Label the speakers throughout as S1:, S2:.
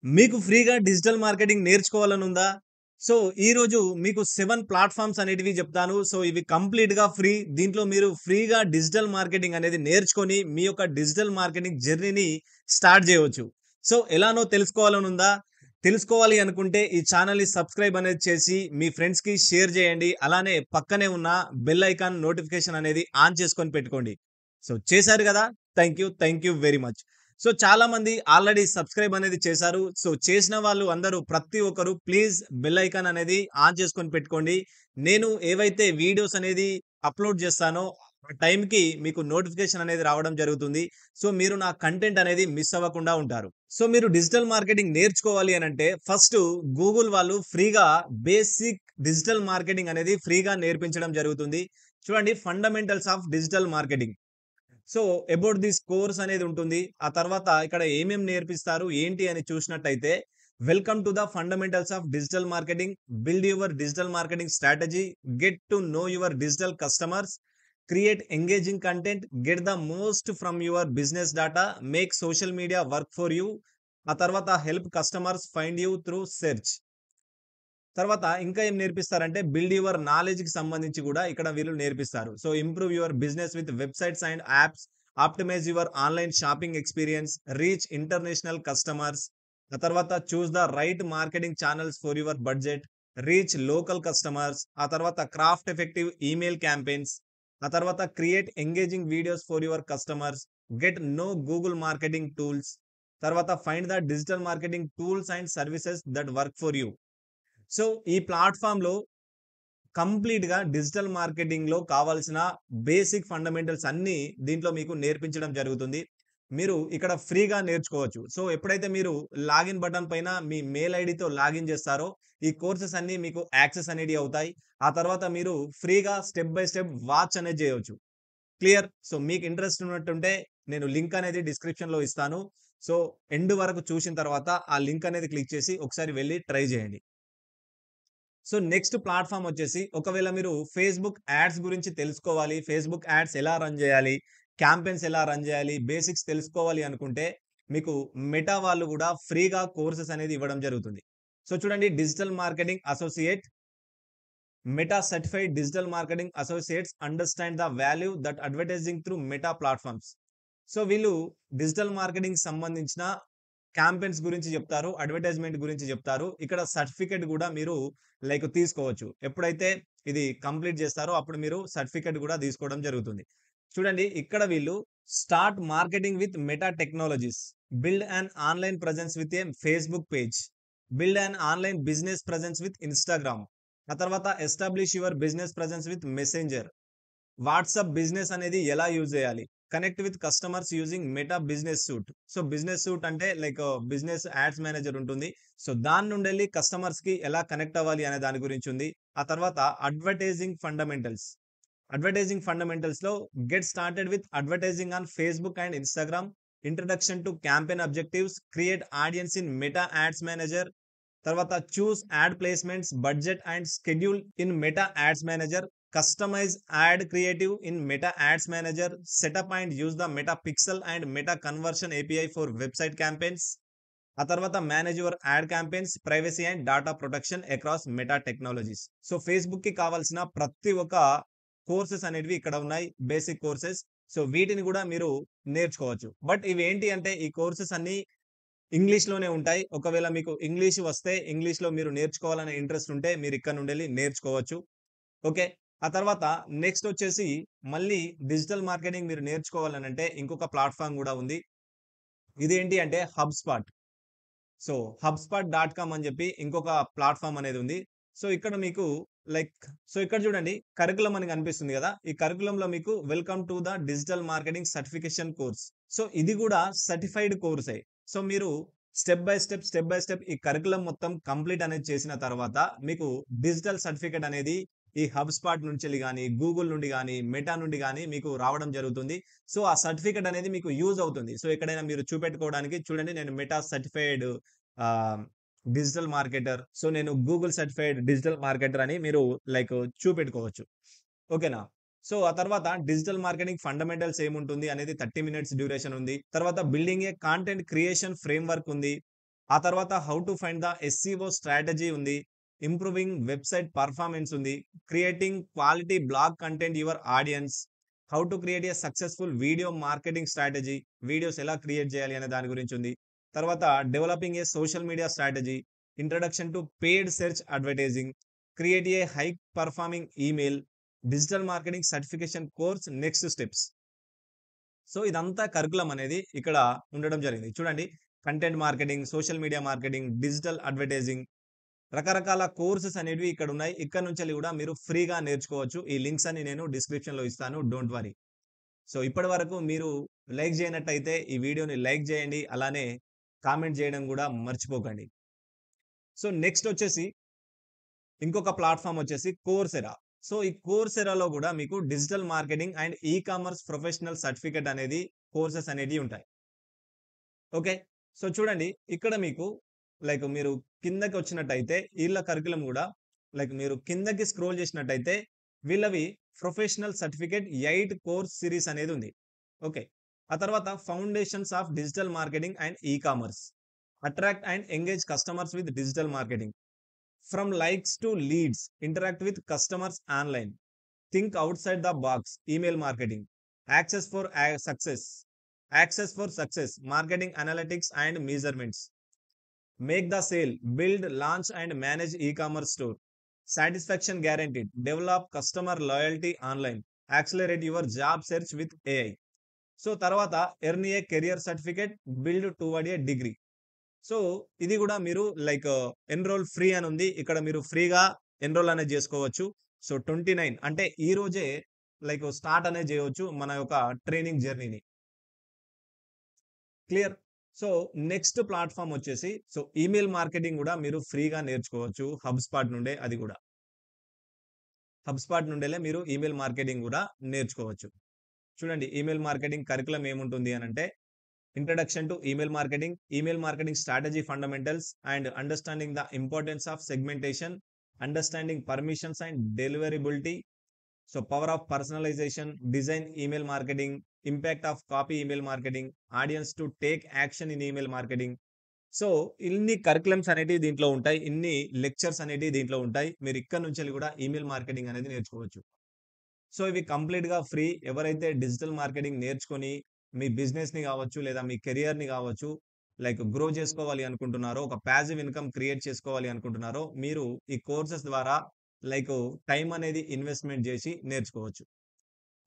S1: మీకు ఫ్రీగా digital marketing నేర్చుకోవాలనుందా? So, ఈరోజు మీకు 7 ప్లాట్‌ఫార్మ్స్ అనేటివి జెప్తాను. సో, ఇవి కంప్లీట్‌గా ఫ్రీ. దీంట్లో మీరు ఫ్రీగా డిజిటల్ మార్కెటింగ్ అనేది నేర్చుకొని, మీ యొక్క డిజిటల్ మార్కెటింగ్ జర్నీని స్టార్ట్ జేయొచ్చు. సో, ఎలానో తెలుసుకోవాలనుందా? తెలుసుకోవాలి అనుకుంటే ఈ ఛానెల్‌ని సబ్స్క్రైబ్ అనేది చేసి, మీ ఫ్రెండ్స్‌కి షేర్ జేయండి. అలానే పక్కనే ఉన్న బెల్ ఐకాన్ నోటిఫికేషన్ అనేది ఆన్ చేసుకొని పెట్టుకోండి. సో, చేశారు గదా! Thank you very much. So, చాలామంది ఆల్రెడీ సబ్స్క్రైబ్ అనేది చేశారు. సో, చేసిన వాళ్ళు అందరూ ప్రతి ఒక్కరు ప్లీజ్ బెల్ ఐకాన్ అనేది ఆన్ చేసుకొని పెట్టుకోండి. నేను ఏవైతే వీడియోస్ అనేది అప్‌లోడ్ చేస్తానో ఆ టైంకి మీకు నోటిఫికేషన్ అనేది రావడం జరుగుతుంది. సో, మీరు నా కంటెంట్ అనేది మిస్ అవ్వకుండా ఉంటారు. సో, మీరు డిజిటల్ మార్కెటింగ్ నేర్చుకోవాలి అనంటే ఫస్ట్ గూగుల్ వాళ్ళు ఫ్రీగా బేసిక్ డిజిటల్ మార్కెటింగ్ అనేది ఫ్రీగా నేర్పించడం జరుగుతుంది. చూడండి fundamentals of digital marketing. So, about this course అనేది ఉంటుంది. ఆ తర్వాత ఇక్కడ ఏమేం నేర్పిస్తారు, ఏంటి అని చూసినట్టయితే, welcome to the fundamentals of digital marketing. Build your digital marketing strategy. Get to know your digital customers. Create engaging content. Get the most from your business data. Make social media work for you. ఆ తర్వాత help customers find you through search. తర్వాత ఇంకా ఏం నేర్పిస్తారంటే build your నాలెడ్జ్‌కి సంబంధించి గూడా ఇక్కడ వీళ్ళు నేర్పిస్తారు. So, improve your business with websites and apps, optimise your online shopping experience, reach international customers. ఆ తర్వాత choose the right marketing channels for your budget, reach local customers. ఆ తర్వాత క్రాఫ్ట్ ఎఫెక్టివ్ ఈమెయిల్ క్యాంపెయిన్స్. ఆ తర్వాత create engaging videos for your customers, get know Google marketing tools. తర్వాత find the digital marketing tools and services that work for you. So, ఈ ప్లాట్‌ఫార్మ్‌లో కంప్లీట్‌గా digital మార్కెటింగ్‌లో కావాల్సిన basic fundamentals అన్నీ దీంట్లో మీకు నేర్పించడం జరుగుతుంది. మీరు ఇక్కడ ఫ్రీగా నేర్చుకోవచ్చు. సో, ఎప్పుడైతే మీరు లాగిన్ బటన్ పైన మీ మెయిల్ ఐడీతో లాగిన్ చేస్తారో, ఈ కోర్సెస్ అన్నీ మీకు యాక్సెస్ అనేటివి అవుతాయి. ఆ తర్వాత మీరు ఫ్రీగా స్టెప్ బై స్టెప్ వాచ్ అనేది చేయొచ్చు. క్లియర్. సో, మీకు ఇంట్రెస్ట్ ఉన్నట్టుంటే నేను లింక్ అనేది డిస్క్రిప్షన్‌లో ఇస్తాను. సో, ఎండ్ వరకు చూసిన తర్వాత ఆ లింక్ అనేది క్లిక్ చేసి ఒకసారి వెళ్లి ట్రై చేయండి. సో, నెక్స్ట్ ప్లాట్‌ఫార్మ్ వచ్చేసి ఒకవేళ మీరు ఫేస్‌బుక్ యాడ్స్ గురించి తెలుసుకోవాలి. ఫేస్‌బుక్ యాడ్స్ ఎలా రన్ చేయాలి? క్యాంపెయిన్స్ ఎలా రన్ చేయాలి? బేసిక్స్ తెలుసుకోవాలి అనుకుంటే మీకు మెటా వాళ్ళు గూడా ఫ్రీగా కోర్సెస్ అనేది ఇవ్వడం జరుగుతుంది. సో, చూడండి digital marketing associate, meta certified digital marketing associates understand the value that advertising through meta platforms. So, వీళ్ళు డిజిటల్ మార్కెటింగ్‌కి సంబంధించిన క్యాంపెయిన్స్ గురించి జెప్తారు. అడ్వర్టైజ్‌మెంట్ గురించి జెప్తారు. ఇక్కడ సర్టిఫికేట్ గూడా మీరు తీసుకోవచ్చు. ఎప్పుడైతే ఇది కంప్లీట్ జేస్తారో అప్పుడు మీరు సర్టిఫికేట్ గూడా తీసుకోవడం జరుగుతుంది. చూడండి ఇక్కడ వీళ్ళు start marketing with meta technologies. Build an online presence with a Facebook page. Build an online business presence with Instagram. ఆ తర్వాత establish your business presence with messenger. WhatsApp business అనేది ఎలా యూజ్ చేయాలి? Connect with customers using meta business suit. So, business suit అంటే like business ads manager ఉంటుంది. So, దాని నుండెళ్ళి కస్టమర్స్‌కి ఎలా కనెక్ట్ అవ్వాలి అనే దాని గురించి ఉంది. ఆ తర్వాత అడ్వర్టైజింగ్ ఫండమెంటల్స్. అడ్వర్టైజింగ్ ఫండమెంటల్స్‌లో get started with advertising on Facebook and Instagram. Introduction to campaign objectives. Create audience in Meta Ads Manager. తర్వాత choose ad placements, budget and schedule in Meta Ads Manager. Customise ad creative in Meta Ads Manager. Set up and use the Meta pixel and Meta conversion API for website campaigns. ఆ తర్వాత manage your ad campaigns, privacy and data protection across Meta technologies. So, ఫేస్‌బుక్‌కి కావాల్సిన ప్రతి ఒక్క courses అనేటివి ఇక్కడ ఉన్నాయి. Basic courses. So, వీటిని గూడా మీరు నేర్చుకోవచ్చు. బట్ ఇవేంటి అంటే ఈ కోర్సెస్ అన్నీ ఇంగ్లీష్‌లోనే ఉంటాయి. ఒకవేళ మీకు ఇంగ్లీష్ వస్తే ఇంగ్లీష్‌లో మీరు నేర్చుకోవాలనే ఇంట్రెస్ట్ ఉంటే మీరు ఇక్కడ నుండెళ్ళి నేర్చుకోవచ్చు. ఓకే. ఆ తర్వాత నెక్స్ట్ వచ్చేసి మళ్ళీ డిజిటల్ మార్కెటింగ్ మీరు నేర్చుకోవాలనంటే ఇంకొక ప్లాట్‌ఫార్మ్ గూడా ఉంది. ఇదేంటి అంటే HubSpot. So, HubSpot dot com అని జెప్పి ఇంకొక ప్లాట్‌ఫార్మ్ అనేది ఉంది. సో, ఇక్కడ మీకు లైక్ సో, ఇక్కడ చూడండి కరిక్యులమ్ అని కనిపిస్తుంది గదా! ఈ కరిక్యులమ్‌లో మీకు welcome to the digital marketing certification course. So, ఇది గూడా సర్టిఫైడ్ కోర్సే. సో, మీరు స్టెప్ బై స్టెప్ ఈ కరిక్యులమ్ మొత్తం కంప్లీట్ అనేది చేసిన తర్వాత మీకు డిజిటల్ సర్టిఫికేట్ అనేది ఈ హబ్‌స్పాట్ నుంచెల్లి గాని, గూగుల్ నుండి గాని, మెటా నుండి గాని మీకు రావడం జరుగుతుంది. సో, ఆ సర్టిఫికేట్ అనేది మీకు యూజ్ అవుతుంది. సో, ఎక్కడైనా మీరు చూపెట్టుకోవడానికి చూడండి నేను మెటా సర్టిఫైడ్ ఆహ్, డిజిటల్ మార్కెటర్. సో, నేను గూగుల్ సర్టిఫైడ్ డిజిటల్ మార్కెటర్ అని మీరు లైక్ చూపెట్టుకోవచ్చు. ఓకేనా? సో, ఆ తర్వాత డిజిటల్ మార్కెటింగ్ ఫండమెంటల్స్ ఏముంటుంది అనేది 30 మినిట్స్ డ్యూరేషన్ ఉంది. తర్వాత బిల్డింగ్ ఏ కాంటెంట్ క్రియేషన్ ఫ్రేమ్‌వర్క్ ఉంది. ఆ తర్వాత how to find the SCO strategy ఉంది. ఇంప్రూవింగ్ వెబ్‌సైట్ పర్ఫార్మెన్స్ ఉంది. Creating quality blog content your audience. How to create a successful video marketing strategy. Videos ఎలా క్రియేట్ చేయాలి అనే దాని గురించి ఉంది. తర్వాత developing A social media strategy. Introduction to paid search advertising. Create a high performing email. Digital marketing certification course next steps. So ఇదంతా curriculum అనేది ఇక్కడ ఉండడం జరిగింది. చూడండి, content marketing, social media marketing, digital advertising, రకరకాల కోర్సెస్ అనేవి ఇక్కడ ఉన్నాయి. ఇక్కడ నుంచెల్లి కూడా మీరు ఫ్రీగా నేర్చుకోవచ్చు. ఈ లింక్స్ అన్ని నేను డిస్క్రిప్షన్‌లో ఇస్తాను. Don't worry. సో ఇప్పటివరకు మీరు లైక్ చేయనట్టయితే ఈ వీడియోని లైక్ చేయండి. అలానే కామెంట్ చేయడం కూడా మర్చిపోకండి. సో నెక్స్ట్ వచ్చేసి ఇంకొక ప్లాట్‌ఫార్మ్ వచ్చేసి కోర్సెరా. సో ఈ కోర్సెరాలో కూడా మీకు digital marketing and commerce professional certificate అనేది కోర్సెస్ అనేటివి ఉంటాయి. ఓకే. సో చూడండి, ఇక్కడ మీకు మీరు కిందకి వచ్చినట్టయితే వీళ్ళ కరిక్యులమ్ కూడా మీరు కిందకి స్క్రోల్ చేసినట్టయితే వీళ్ళవి ప్రొఫెషనల్ సర్టిఫికేట్ 8 కోర్స్ సిరీస్ అనేది ఉంది. ఓకే. ఆ తర్వాత foundations of digital marketing and commerce. Attract and engage customers with digital marketing. From likes to leads, interact with customers online. Think outside the box, email marketing. Access for success. Access for success, marketing analytics and measurements. Make the sale, build, launch and manage commerce store. Satisfaction guaranteed, develop customer loyalty online. Accelerate your job search with AI. So తర్వాత earn ఏ career certificate, build towards ఏ degree. So ఇది కూడా మీరు enrol free అని ఉంది. ఇక్కడ మీరు ఫ్రీగా enrol అనేది చేసుకోవచ్చు. సో 29 అంటే ఈ రోజే స్టార్ట్ అనేది చేయవచ్చు మన యొక్క ట్రైనింగ్ జర్నీని. క్లియర్. సో నెక్స్ట్ ప్లాట్‌ఫార్మ్ వచ్చేసి ఈమెయిల్ మార్కెటింగ్ కూడా మీరు ఫ్రీగా నేర్చుకోవచ్చు హబ్‌స్పాట్ నుండే. అది కూడా హబ్‌స్పాట్ నుండేలే మీరు ఈమెయిల్ మార్కెటింగ్ కూడా నేర్చుకోవచ్చు. చూడండి, ఈమెయిల్ మార్కెటింగ్ కరికులం ఏముంటుంది అనంటే introduction to email marketing strategy fundamentals and understanding the importance of segmentation, understanding permissions and డెలివరబిలిటీ. So power of personalisation, design email marketing, impact of copy email marketing, audience to take action in email marketing. So ఇన్ని curriculums అనేటివి దీంట్లో ఉంటాయి. ఇన్ని lectures అనేటివి దీంట్లో ఉంటాయి. మీరు ఇక్కడ నుంచెల్లి కూడా ఈమెయిల్ మార్కెటింగ్ అనేది నేర్చుకోవచ్చు. సో ఇవి కంప్లీట్‌గా ఫ్రీ. ఎవరైతే డిజిటల్ మార్కెటింగ్ నేర్చుకొని మీ బిజినెస్‌ని గావచ్చు, లేదా మీ కెరియర్‌ని గావచ్చు, గ్రో చేసుకోవాలి అనుకుంటున్నారో, ఒక పాసివ్ ఇన్‌కమ్ క్రియేట్ చేసుకోవాలి అనుకుంటున్నారో, మీరు ఈ కోర్సెస్ ద్వారా లైకు టైమ్ అనేది ఇన్వెస్ట్‌మెంట్ జేసి నేర్చుకోవచ్చు.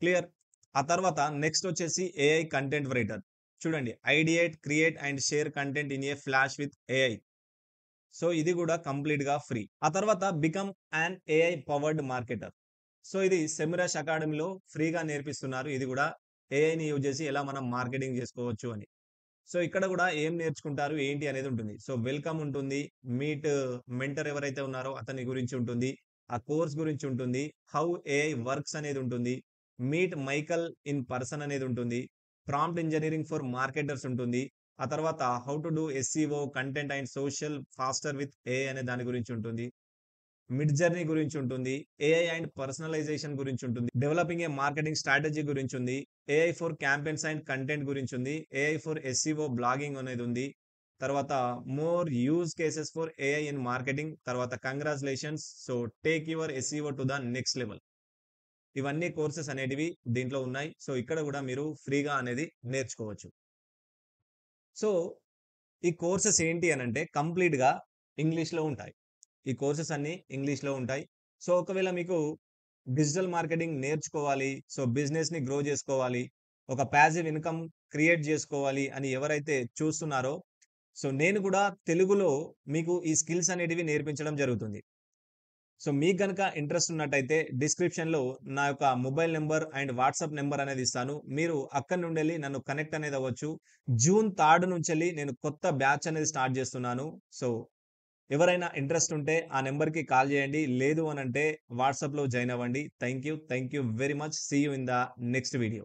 S1: క్లియర్. ఆ తర్వాత నెక్స్ట్ వచ్చేసి ఏఐ కంటెంట్ రైటర్. చూడండి, ideate, create and share content in a flash with AI. So ఇది కూడా కంప్లీట్‌గా ఫ్రీ. ఆ తర్వాత become an AI powered marketer. So ఇది సెమిరాష్ అకాడమీలో ఫ్రీగా నేర్పిస్తున్నారు. ఇది కూడా ఏఐని యూజ్ చేసి ఎలా మనం మార్కెటింగ్ చేసుకోవచ్చు అని. సో ఇక్కడ కూడా ఏం నేర్చుకుంటారు ఏంటి అనేది ఉంటుంది. సో వెల్కమ్ ఉంటుంది. మీట్ మెంటర్ ఎవరైతే ఉన్నారో అతని గురించి ఉంటుంది. ఆ కోర్స్ గురించి ఉంటుంది. హౌ ఏఐ వర్క్స్ అనేది ఉంటుంది. మీట్ మైకల్ ఇన్ పర్సన్ అనేది ఉంటుంది. ప్రాంప్ట్ ఇంజినీరింగ్ ఫర్ మార్కెటర్స్ ఉంటుంది. ఆ తర్వాత how to do SEO, content and social faster with AI అనే దాని గురించి ఉంటుంది. మిడ్ జర్నీ గురించి ఉంటుంది. ఏఐ అండ్ పర్సనలైజేషన్ గురించి ఉంటుంది. డెవలపింగ్ ఏ మార్కెటింగ్ స్ట్రాటజీ గురించి ఉంది. AI for campaigns and content గురించి ఉంది. ఏఐ ఫర్ ఎస్‌సిఓ బ్లాగింగ్ అనేది ఉంది. తర్వాత more use cases for AI in marketing. తర్వాత congratulations. So take your SEO to the next level. ఇవన్నీ కోర్సెస్ అనేటివి దీంట్లో ఉన్నాయి. సో ఇక్కడ కూడా మీరు ఫ్రీగా అనేది నేర్చుకోవచ్చు. సో ఈ కోర్సెస్ ఏంటి అనంటే కంప్లీట్‌గా ఇంగ్లీష్‌లో ఉంటాయి. ఈ కోర్సెస్ అన్నీ ఇంగ్లీష్‌లో ఉంటాయి. సో ఒకవేళ మీకు డిజిటల్ మార్కెటింగ్ నేర్చుకోవాలి, సో బిజినెస్‌ని గ్రో జేసుకోవాలి, ఒక పాసివ్ ఇన్‌కమ్ క్రియేట్ జేసుకోవాలి అని ఎవరైతే చూస్తున్నారో, సో నేను కూడా తెలుగులో మీకు ఈ స్కిల్స్ అనేటివి నేర్పించడం జరుగుతుంది. సో మీకు గనక ఇంట్రెస్ట్ ఉన్నట్టయితే డిస్క్రిప్షన్‌లో నా యొక్క mobile number and WhatsApp number అనేది ఇస్తాను. మీరు అక్కడి నుండెళ్లి నన్ను కనెక్ట్ అనేది అవ్వచ్చు. జూన్ 3 నుంచెల్లి నేను కొత్త బ్యాచ్ అనేది స్టార్ట్ జేస్తున్నాను. సో ఎవరైనా ఇంట్రెస్ట్ ఉంటే ఆ నంబర్‌కి కాల్ చేయండి. లేదు అనంటే వాట్సాప్‌లో జాయిన్ అవ్వండి. Thank you. Thank you very much. See you in the next video.